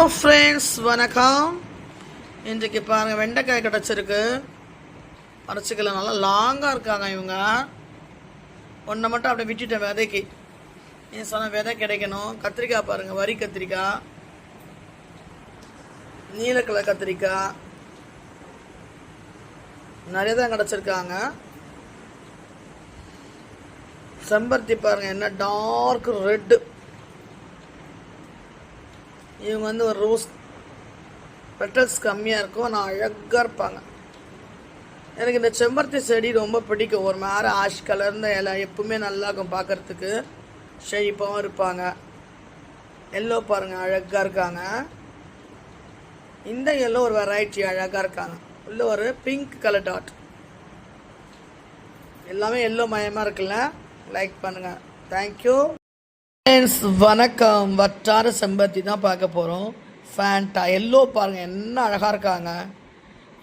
Friends, வணக்கம். இன்றைக்கு பாருங்கள், வெண்டைக்காய் கிடச்சிருக்கு. அரைச்சிக்கலாம். நல்லா லாங்காக இருக்காங்க இவங்க. ஒன்றை மட்டும் அப்படியே விட்டுட்டேன் விதைக்கு. நீ சொன்ன விதை கிடைக்கணும். கத்திரிக்காய் பாருங்கள், வரி கத்திரிக்காய், நீலக்கலர் கத்திரிக்காய் நிறைய தான் கிடச்சிருக்காங்க. செம்பருத்தி பாருங்கள், என்ன டார்க் ரெட்டு. இவங்க ஒரு ரோஸ் பெட்டல்ஸ் கம்மியாக இருக்கும், ஆனால் அழகாக இருப்பாங்க. எனக்கு இந்த செம்பருத்தி செடி ரொம்ப பிடிக்கும். ஒரு மாதிரி ஆஷ் கலர்ந்த இலை எப்பவுமே நல்லா இருக்கும் பார்க்குறதுக்கு. ஷெய்ப்பாகவும் இருப்பாங்க. எல்லோ பாருங்கள், அழகாக இருக்காங்க. இந்த எல்லோ ஒரு வெரைட்டி அழகாக இருக்காங்க. உள்ள ஒரு பிங்க் கலர் டாட். எல்லாமே எல்லோ மயமாக இருக்குல்ல. லைக் பண்ணுங்கள். Thank you friends. வணக்கம். வட்டார செம்பருத்தி தான் பார்க்க போகிறோம். ஃபேண்டா எல்லோ பாருங்கள், என்ன அழகாக இருக்காங்க.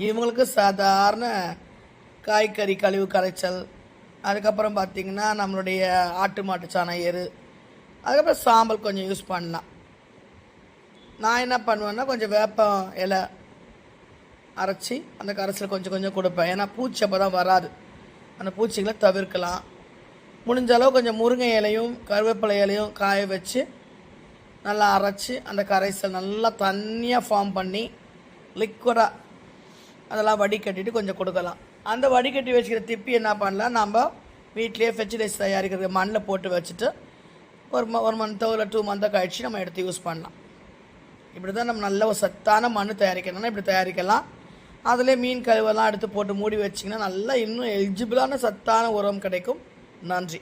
இவங்களுக்கு சாதாரண காய்கறி கழிவு கரைச்சல், அதுக்கப்புறம் பார்த்திங்கன்னா நம்மளுடைய ஆட்டு மாட்டு சாணம் எரு, அதுக்கப்புறம் சாம்பல் கொஞ்சம் யூஸ் பண்ணலாம். நான் என்ன பண்ணுவேன்னா, கொஞ்சம் வேப்பம் இலை அரைச்சி அந்த கரைச்சல் கொஞ்சம் கொஞ்சம் கொடுப்பேன். ஏன்னா பூச்சி அப்போ தான் வராது. அந்த பூச்சிகளை தவிர்க்கலாம். முடிஞ்ச அளவு கொஞ்சம் முருங்கை இலையும் கருவேப்பிலை இலையும் காய வச்சு நல்லா அரைச்சி அந்த கரைசல் நல்லா தண்ணியாக ஃபார்ம் பண்ணி லிக்விடாக அதெல்லாம் வடிகட்டிட்டு கொஞ்சம் கொடுக்கலாம். அந்த வடிகட்டி வச்சுக்கிற திப்பி என்ன பண்ணலாம், நம்ம வீட்லேயே ஃபெர்டிலைசர் தயாரிக்கிறது மண்ணில் போட்டு வச்சுட்டு ஒரு மந்த்தோ இல்லை 2 மந்த்தோ கழிச்சு நம்ம எடுத்து யூஸ் பண்ணலாம். இப்படி தான் நம்ம நல்ல ஒரு சத்தான மண் தயாரிக்கணும்னா இப்படி தயாரிக்கலாம். அதிலே மீன் கழுவெல்லாம் எடுத்து போட்டு மூடி வச்சிங்கன்னா நல்லா இன்னும் எலிஜிபிளான சத்தான உரம் கிடைக்கும். நன்றி.